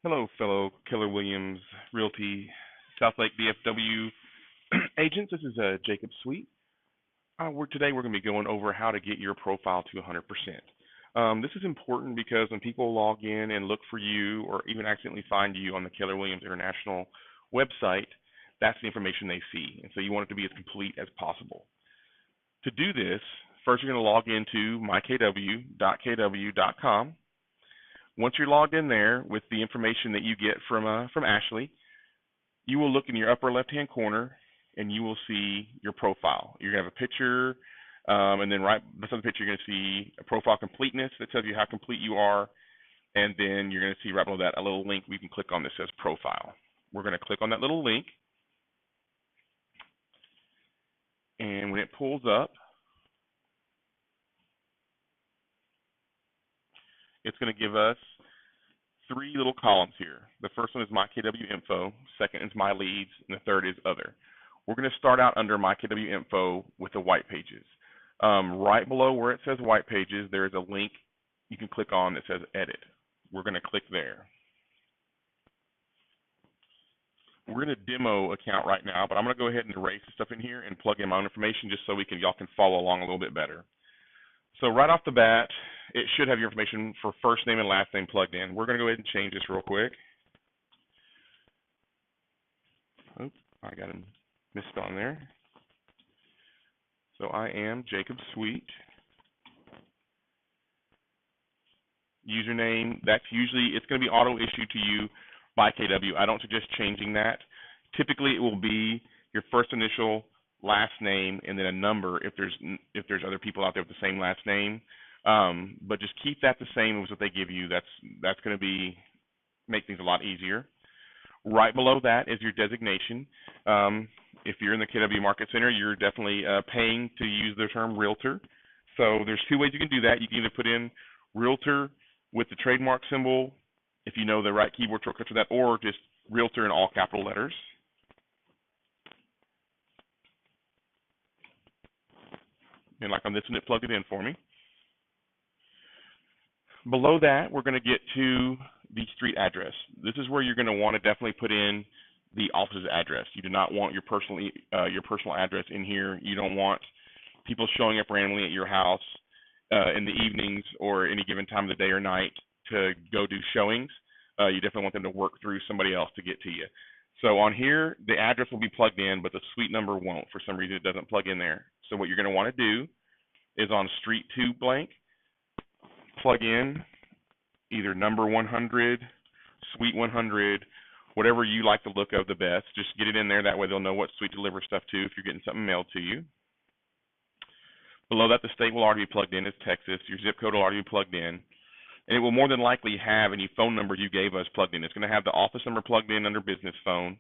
Hello, fellow Keller Williams Realty Southlake DFW agents. This is Jacob Sweet. Today we're going to be going over how to get your profile to 100%. This is important because when people log in and look for you or even accidentally find you on the Keller Williams International website, that's the information they see. And so you want it to be as complete as possible. To do this, first you're going to log into mykw.kw.com. Once you're logged in there with the information that you get from Ashley, you will look in your upper left-hand corner and you will see your profile. You're going to have a picture, and then right beside the picture, you're going to see a profile completeness that tells you how complete you are, and then you're going to see right below that a little link we can click on that says profile. We're going to click on that little link, and when it pulls up, it's going to give us three little columns here. The first one is My KW Info, second is My Leads, and the third is Other. We're going to start out under My KW Info with the white pages. Right below where it says white pages, there is a link you can click on that says Edit. We're going to click there. We're in a demo account right now, but I'm going to go ahead and erase the stuff in here and plug in my own information just so y'all can follow along a little bit better. So right off the bat, it should have your information for first name and last name plugged in. We're going to go ahead and change this real quick. Oops, I got him misspelled there. So I am Jacob Sweet. Username, it's going to be auto issued to you by KW. I don't suggest changing that. Typically, it will be your first initial, last name, and then a number if there's other people out there with the same last name. But just keep that the same as what they give you. That's going to make things a lot easier. Right below that is your designation. If you're in the KW Market Center, you're definitely paying to use the term realtor. So there's two ways you can do that. You can either put in realtor with the trademark symbol, if you know the right keyboard shortcut for that, or just realtor in all capital letters. And like on this one, it plugged it in for me. Below that, we're going to get to the street address. This is where you're going to want to definitely put in the office's address. You do not want your personal address in here. You don't want people showing up randomly at your house in the evenings or any given time of the day or night to go do showings. You definitely want them to work through somebody else to get to you. So on here, the address will be plugged in, but the suite number won't. For some reason, it doesn't plug in there. So what you're going to want to do is on street 2 blank, plug in either number 100, suite 100, whatever you like the look of the best. Just get it in there. That way they'll know what suite to deliver stuff to if you're getting something mailed to you. Below that, the state will already be plugged in as Texas. Your zip code will already be plugged in. And it will more than likely have any phone number you gave us plugged in. It's going to have the office number plugged in under business phone.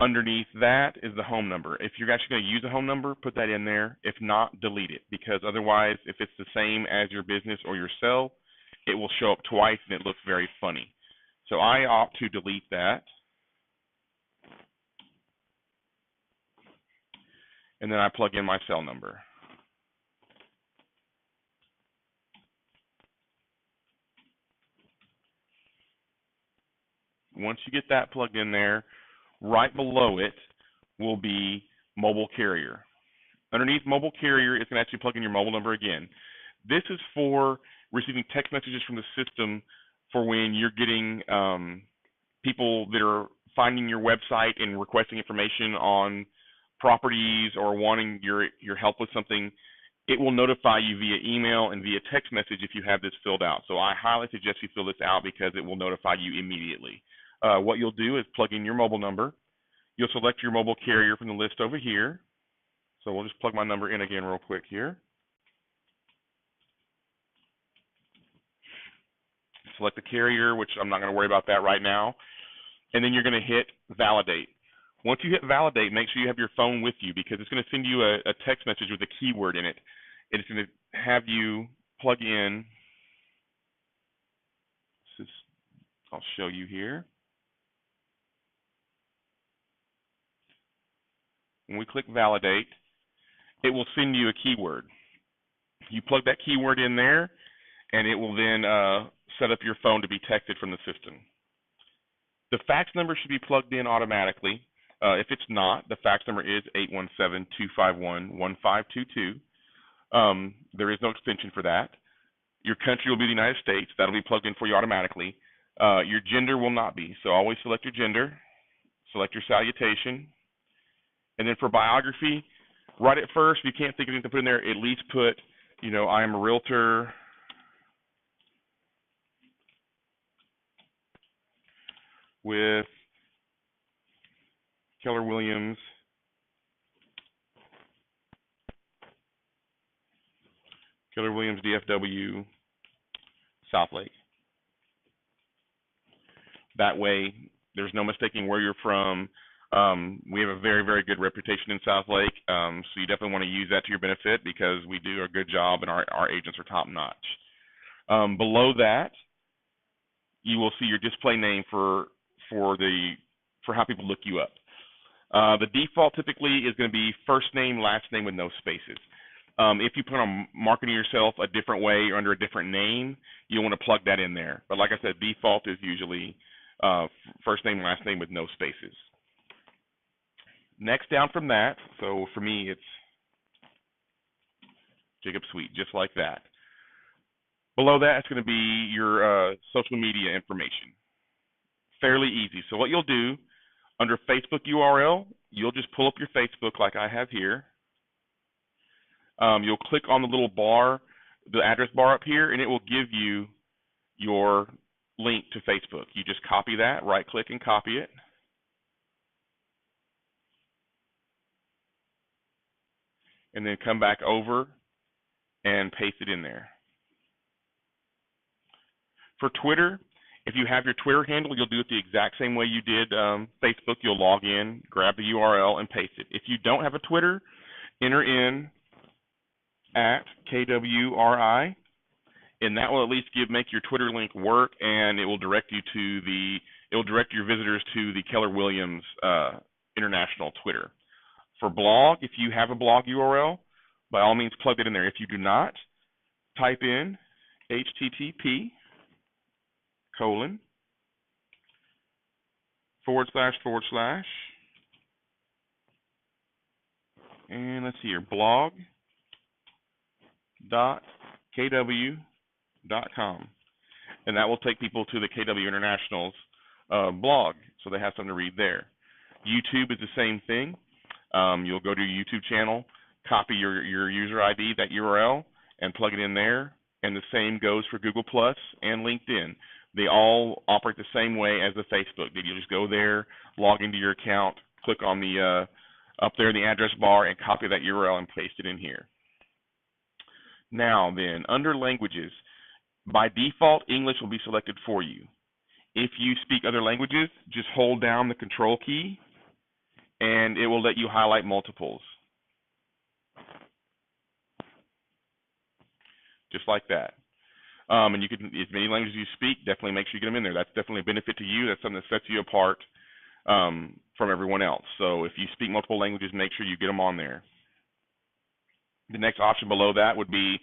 Underneath that is the home number. If you're actually going to use a home number, put that in there. If not, delete it, because otherwise, if it's the same as your business or your cell, it will show up twice and it looks very funny. So I opt to delete that. And then I plug in my cell number. Once you get that plugged in there, right below it will be mobile carrier. Underneath mobile carrier, it's going to actually plug in your mobile number again. This is for receiving text messages from the system for when you're getting people that are finding your website and requesting information on properties or wanting your help with something. It will notify you via email and via text message if you have this filled out. So I highly suggest you fill this out because it will notify you immediately. What you'll do is plug in your mobile number. You'll select your mobile carrier from the list over here. So we'll just plug my number in again real quick here. Select the carrier, which I'm not going to worry about that right now. And then you're going to hit validate. Once you hit validate, make sure you have your phone with you because it's going to send you a text message with a keyword in it. It's going to have you plug in. I'll show you here. When we click validate, it will send you a keyword. You plug that keyword in there, and it will then set up your phone to be texted from the system. The fax number should be plugged in automatically. If it's not, the fax number is 817-251-1522. There is no extension for that. Your country will be the United States. That'll be plugged in for you automatically. Your gender will not be. So always select your gender, select your salutation, and then for biography, right at first, if you can't think of anything to put in there, at least put, I am a realtor with Keller Williams DFW, Southlake. That way, there's no mistaking where you're from. We have a very, very good reputation in Southlake, so you definitely want to use that to your benefit because we do a good job and our agents are top notch. Below that, you will see your display name for how people look you up. The default typically is going to be first name, last name with no spaces. If you plan on marketing yourself a different way or under a different name, you'll want to plug that in there. But like I said, default is usually first name, last name with no spaces. Next down from that, so for me it's Jacob Sweet, just like that. Below that, it's going to be your social media information. Fairly easy. So what you'll do, under Facebook URL, you'll just pull up your Facebook like I have here. You'll click on the little bar, the address bar up here, and it will give you your link to Facebook. You just copy that, right-click and copy it. And then come back over and paste it in there. For Twitter, if you have your Twitter handle, you'll do it the exact same way you did Facebook. You'll log in, grab the URL, and paste it. If you don't have a Twitter, enter in @KWRI, and that will at least make your Twitter link work, and it will direct you to direct your visitors to the Keller Williams International Twitter. For blog, if you have a blog URL, by all means plug it in there. If you do not, type in http:// and let's see here, blog.kw.com, and that will take people to the KW International's blog, so they have something to read there. YouTube is the same thing. You'll go to your YouTube channel, copy your user ID, that URL, and plug it in there, and the same goes for Google Plus and LinkedIn. They all operate the same way as the Facebook did. You just go there, log into your account, click on the up there in the address bar, and copy that URL and paste it in here. Now then, under languages, by default, English will be selected for you. If you speak other languages, just hold down the control key, and it will let you highlight multiples. Just like that. And you can, as many languages you speak, definitely make sure you get them in there. That's definitely a benefit to you. That's something that sets you apart from everyone else. So if you speak multiple languages, make sure you get them on there. The next option below that would be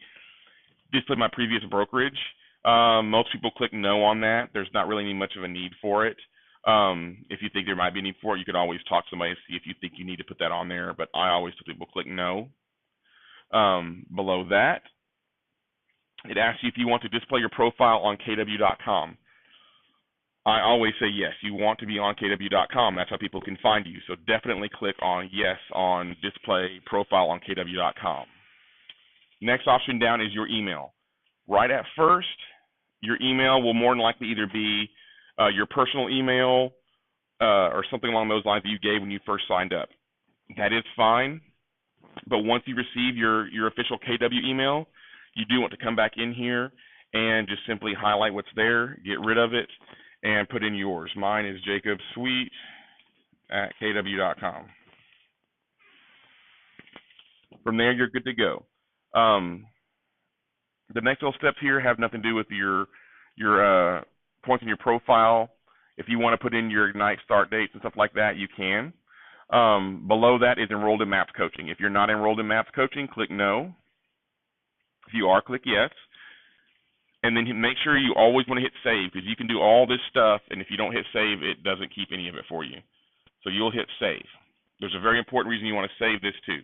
display my previous brokerage. Most people click no on that. There's not really much of a need for it. If you think there might be a need for it, you could always talk to somebody and see if you think you need to put that on there, but I always tell people click no. Below that, it asks you if you want to display your profile on KW.com. I always say yes, you want to be on KW.com. That's how people can find you. So definitely click on yes on display profile on KW.com. Next option down is your email. Right at first, your email will more than likely either be your personal email or something along those lines that you gave when you first signed up. That is fine, but once you receive your official KW email, you do want to come back in here and just simply highlight what's there, get rid of it, and put in yours. Mine is jacobsweet@kw.com. From there, you're good to go. The next little steps here have nothing to do with your points in your profile. If you want to put in your Ignite start dates and stuff like that, you can. Below that is enrolled in MAPS coaching. If you're not enrolled in MAPS coaching, click no. If you are, click yes. And then make sure you always want to hit save, because you can do all this stuff, and if you don't hit save, it doesn't keep any of it for you. So you'll hit save. There's a very important reason you want to save this too.